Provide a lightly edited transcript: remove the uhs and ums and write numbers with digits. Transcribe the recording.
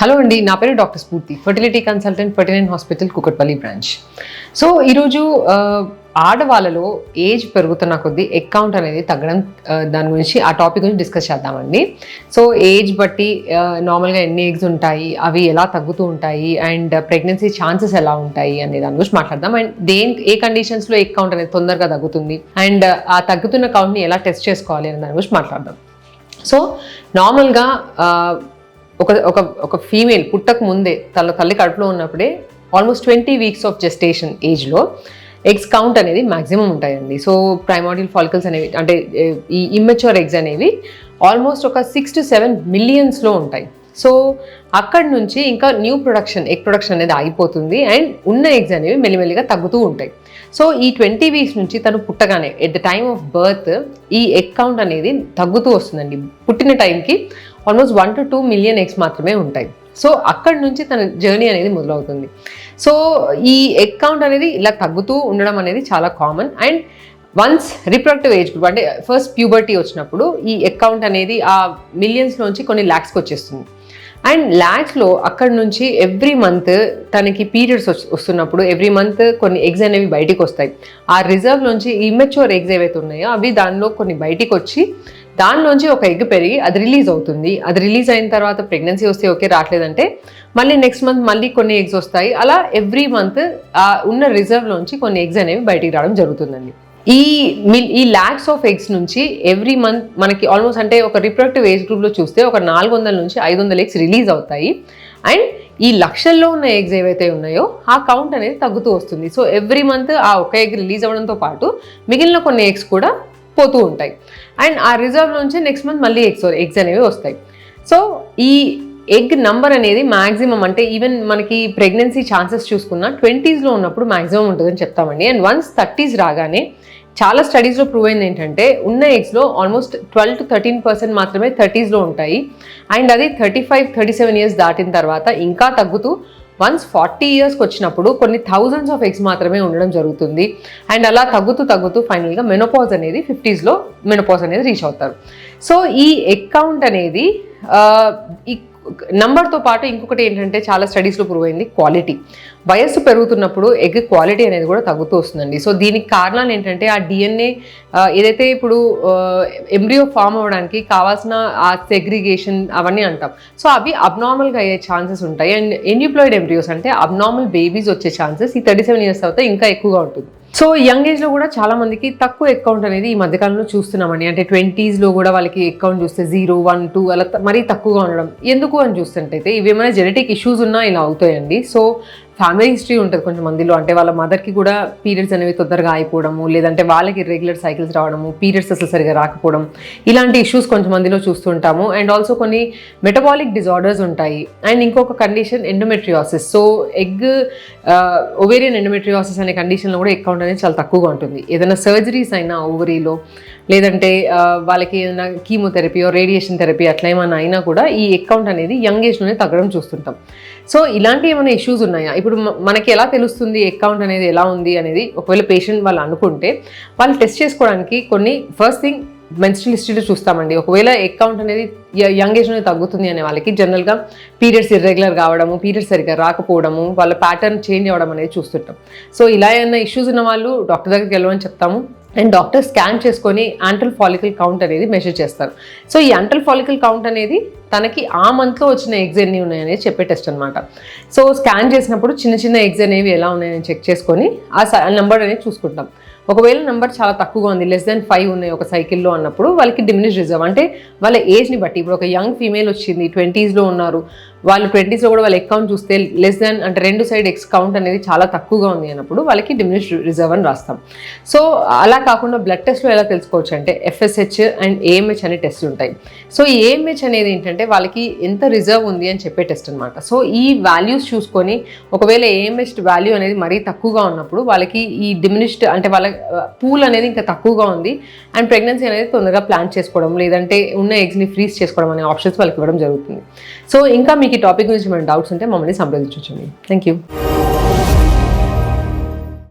Hello అండి, నా పేరు డాక్టర్ స్ఫూర్తి, fertility consultant, 49 hospital, Kukatpally branch. So ఈరోజు ఆడవాళ్ళలో ఏజ్ పెరుగుతున్న కొద్దీ ఎగ్ కౌంట్ అనేది తగ్గడం, దాని గురించి ఆ టాపిక్ గురించి డిస్కస్ చేద్దామండి. సో ఏజ్ బట్టి నార్మల్గా ఎన్ని ఎగ్స్ ఉంటాయి, అవి ఎలా తగ్గుతూ ఉంటాయి, అండ్ ప్రెగ్నెన్సీ ఛాన్సెస్ ఎలా ఉంటాయి అనే దాని గురించి మాట్లాడదాం. అండ్ ఏ కండిషన్స్లో ఎగ్ కౌంట్ అనేది తొందరగా తగ్గుతుంది, అండ్ ఆ తగ్గుతున్న కౌంట్ని ఎలా టెస్ట్ చేసుకోవాలి అనే దాని గురించి మాట్లాడదాం. సో నార్మల్గా ఒక ఫీమేల్ పుట్టక ముందే తల్లి కడుపులో ఉన్నప్పుడే ఆల్మోస్ట్ 20 వీక్స్ ఆఫ్ జెస్టేషన్ ఏజ్లో ఎగ్స్ కౌంట్ అనేది మ్యాక్సిమం ఉంటాయండి. సో ప్రైమోడియల్ ఫాలికల్స్ అనేవి, అంటే ఈ ఇమ్మెచ్యూర్ ఎగ్స్ అనేవి ఆల్మోస్ట్ ఒక 6 to 7 మిలియన్స్లో ఉంటాయి. సో అక్కడి నుంచి ఇంకా ఎగ్ ప్రొడక్షన్ అనేది ఆగిపోతుంది, అండ్ ఉన్న ఎగ్స్ అనేవి మెల్లిమెల్లిగా తగ్గుతూ ఉంటాయి. సో ఈ 20 వీక్స్ నుంచి తను పుట్టగానే at the time of birth ఈ ఎగ్ కౌంట్ అనేది తగ్గుతూ వస్తుందండి. పుట్టిన టైంకి ఆల్మోస్ట్ 1 to 2 మిలియన్ ఎగ్స్ మాత్రమే ఉంటాయి. సో అక్కడి నుంచి తన జర్నీ అనేది మొదలవుతుంది. సో ఈ ఎగ్ కౌంట్ అనేది ఇలా తగ్గుతూ ఉండడం అనేది చాలా common. And once reproductive age group, అంటే ఫస్ట్ ప్యూబర్టీ వచ్చినప్పుడు ఈ ఎగ్ కౌంట్ అనేది ఆ మిలియన్స్లోంచి కొన్ని ల్యాక్స్కి వచ్చేస్తుంది. అండ్ ల్యాక్స్లో అక్కడి నుంచి ఎవ్రీ మంత్ తనకి పీరియడ్స్ వస్తున్నప్పుడు ఎవ్రీ మంత్ కొన్ని ఎగ్స్ అనేవి బయటికి వస్తాయి. ఆ రిజర్వ్లోంచి ఇమ్మెచ్యూర్ ఎగ్స్ ఏవైతే ఉన్నాయో అవి దానిలో కొన్ని బయటికి వచ్చి దానిలోంచి ఒక ఎగ్ పెరిగి అది రిలీజ్ అవుతుంది. అది రిలీజ్ అయిన తర్వాత ప్రెగ్నెన్సీ వస్తే ఓకే, రావట్లేదంటే మళ్ళీ నెక్స్ట్ మంత్ మళ్ళీ కొన్ని ఎగ్స్ వస్తాయి. అలా ఎవ్రీ మంత్ ఉన్న రిజర్వ్లోంచి కొన్ని ఎగ్స్ అనేవి బయటికి రావడం జరుగుతుందండి. ఈ ల్యాక్స్ ఆఫ్ ఎగ్స్ నుంచి ఎవ్రీ మంత్ మనకి ఆల్మోస్ట్, అంటే ఒక రిప్రొడక్టివ్ ఏజ్ గ్రూప్లో చూస్తే ఒక 400 నుంచి 500 ఎగ్స్ రిలీజ్ అవుతాయి. అండ్ ఈ లక్షల్లో ఉన్న ఎగ్స్ ఏవైతే ఉన్నాయో ఆ కౌంట్ అనేది తగ్గుతూ వస్తుంది. సో ఎవ్రీ మంత్ ఆ ఒక ఎగ్ రిలీజ్ అవ్వడంతో పాటు మిగిలిన కొన్ని ఎగ్స్ కూడా పోతూ ఉంటాయి. అండ్ ఆ రిజర్వ్ నుంచి నెక్స్ట్ మంత్ మళ్ళీ ఎగ్స్ అనేవి వస్తాయి. సో ఈ ఎగ్ నంబర్ అనేది మ్యాక్సిమం, అంటే ఈవెన్ మనకి ప్రెగ్నెన్సీ ఛాన్సెస్ చూసుకున్న 20sలో ఉన్నప్పుడు మ్యాక్సిమం ఉంటుందని చెప్తామండి. అండ్ వన్స్ 30s రాగానే చాలా స్టడీస్లో ప్రూవ్ అయింది ఏంటంటే ఉన్న ఎగ్స్లో ఆల్మోస్ట్ 12 to 13% మాత్రమే 30sలో ఉంటాయి. అండ్ అది 35-37 ఇయర్స్ దాటిన తర్వాత ఇంకా తగ్గుతూ వన్స్ 40 ఇయర్స్కి వచ్చినప్పుడు కొన్ని థౌజండ్స్ ఆఫ్ ఎగ్స్ మాత్రమే ఉండడం జరుగుతుంది. అండ్ అలా తగ్గుతూ ఫైనల్గా మెనోపాజ్ అనేది 50sలో మెనోపాజ్ అనేది రీచ్ అవుతారు. సో ఈ ఎగ్ కౌంట్ అనేది ఈ నంబర్తో పాటు ఇంకొకటి ఏంటంటే చాలా స్టడీస్లో ప్రూవ్ అయింది క్వాలిటీ. వయస్సు పెరుగుతున్నప్పుడు ఎగ్ క్వాలిటీ అనేది కూడా తగ్గుతూ వస్తుందండి. సో దీనికి కారణాలు ఏంటంటే ఆ డిఎన్ఏ ఏదైతే ఇప్పుడు ఎంబ్రియో ఫామ్ అవ్వడానికి కావాల్సిన ఆ సెగ్రిగేషన్ అవన్నీ అంటాం. సో అవి అబ్నార్మల్గా అయ్యే ఛాన్సెస్ ఉంటాయి. అండ్ ఎన్యూప్లాయిడ్ ఎంబ్రియోస్ అంటే అబ్నార్మల్ బేబీస్ వచ్చే ఛాన్సెస్ ఈ 37 ఇయర్స్ తర్వాత ఇంకా ఎక్కువగా ఉంటుంది. సో యంగ్ ఏజ్లో కూడా చాలా మందికి తక్కువ ఎగ్ కౌంట్ అనేది ఈ మధ్యకాలంలో చూస్తున్నామండి. అంటే 20sలో కూడా వాళ్ళకి ఎగ్ కౌంట్ చూస్తే 0, 1, 2 అలా మరీ తక్కువగా ఉండడం. ఎందుకు అని చూస్తుంటే ఇవేమైనా జెనెటిక్ ఇష్యూస్ ఉన్నా ఇలా అవుతాయండి. సో ఫ్యామిలీ హిస్టరీ ఉంటుంది కొంచెం మందిలో, అంటే వాళ్ళ మదర్కి కూడా పీరియడ్స్ అనేవి తొందరగా అయిపోవడము, లేదంటే వాళ్ళకి ఇర్రెగ్యులర్ సైకిల్స్ రావడము, పీరియడ్స్ అసలు సరిగా రాకపోవడం, ఇలాంటి ఇష్యూస్ కొంచెం మందిలో చూస్తుంటాము. అండ్ ఆల్సో కొన్ని మెటబాలిక్ డిజార్డర్స్ ఉంటాయి. అండ్ ఇంకొక condition endometriosis. So ovarian endometriosis అనే కండిషన్లో కూడా ఎగ్ కౌంట్ అనేది చాలా తక్కువగా ఉంటుంది. ఏదైనా సర్జరీస్ అయినా ఓవరీలో, లేదంటే వాళ్ళకి ఏదైనా కీమోథెరపీ రేడియేషన్ థెరపీ అట్లా ఏమైనా అయినా కూడా ఈ ఎగ్ కౌంట్ అనేది యంగ్ ఏజ్లోనే తగ్గడం చూస్తుంటాం. సో ఇలాంటి ఏమైనా ఇష్యూస్ ఉన్నాయా, ఇప్పుడు మనకి ఎలా తెలుస్తుంది ఎగ్ కౌంట్ అనేది ఎలా ఉంది అనేది? ఒకవేళ పేషెంట్ వాళ్ళు అనుకుంటే వాళ్ళు టెస్ట్ చేసుకోవడానికి కొన్ని ఫస్ట్ థింగ్ మెన్స్ట్రల్ హిస్టరీలో చూస్తామండి. ఒకవేళ ఎగ్ కౌంట్ అనేది యంగ్ ఏజ్లోనే తగ్గుతుంది అనే వాళ్ళకి జనరల్గా పీరియడ్స్ ఇర్రెగ్యులర్ కావడము, పీరియడ్స్ సరిగ్గా రాకపోవడము, వాళ్ళ ప్యాటర్న్ చేంజ్ అవ్వడం అనేది చూస్తుంటాం. సో ఇలా ఏమైనా ఇష్యూస్ ఉన్న వాళ్ళు డాక్టర్ దగ్గరికి వెళ్ళమని చెప్తాము. అండ్ డాక్టర్ స్కాన్ చేసుకొని యాంట్రల్ ఫాలికల్ కౌంట్ అనేది మెజర్ చేస్తారు. సో ఈ యాంట్రల్ ఫాలికల్ కౌంట్ అనేది తనకి ఆ మంత్లో వచ్చిన ఎగ్స్ ఎన్ని ఉన్నాయనేది చెప్పే టెస్ట్ అనమాట. సో స్కాన్ చేసినప్పుడు చిన్న ఎగ్స్ అనేవి ఎలా ఉన్నాయని చెక్ చేసుకొని ఆ నెంబర్ అనేది చూసుకుంటాం. ఒకవేళ నెంబర్ చాలా తక్కువగా ఉంది, less than 5 ఉన్నాయి ఒక సైకిల్లో అన్నప్పుడు వాళ్ళకి డిమినిష్ రిజర్వ్, అంటే వాళ్ళ ఏజ్ని బట్టి. ఇప్పుడు ఒక యంగ్ ఫీమేల్ వచ్చింది, 20sలో ఉన్నారు, వాళ్ళు 20sలో కూడా వాళ్ళ ఎగ్ కౌంట్ చూస్తే అంటే 2 సైడ్ ఎగ్స్ కౌంట్ అనేది చాలా తక్కువగా ఉంది అన్నప్పుడు వాళ్ళకి డిమినిష్ రిజర్వ్ అని రాస్తాం. సో అలా కాకుండా బ్లడ్ టెస్ట్లో ఎలా తెలుసుకోవచ్చు అంటే FSH అండ్ AMH అనే టెస్ట్ ఉంటాయి. సో ఈ AMH అనేది ఏంటంటే వాళ్ళకి ఎంత రిజర్వ్ ఉంది అని చెప్పే టెస్ట్ అనమాట. సో ఈ వాల్యూస్ చూసుకొని ఒకవేళ AMH వాల్యూ అనేది మరీ తక్కువగా ఉన్నప్పుడు వాళ్ళకి ఈ డిమినిష్డ్, అంటే వాళ్ళ పూల్ అనేది ఇంకా తక్కువగా ఉంది అండ్ ప్రెగ్నెన్సీ అనేది తొందరగా ప్లాన్ చేసుకోవడం, లేదంటే ఉన్న ఎగ్స్ని ఫ్రీజ్ చేసుకోవడం అనే ఆప్షన్స్ వాళ్ళకి ఇవ్వడం జరుగుతుంది. సో ఇంకా మీకు ఈ టాపిక్ గురించి మన డౌట్స్ ఉంటే మమ్మల్ని సంప్రదించవచ్చు. Thank you.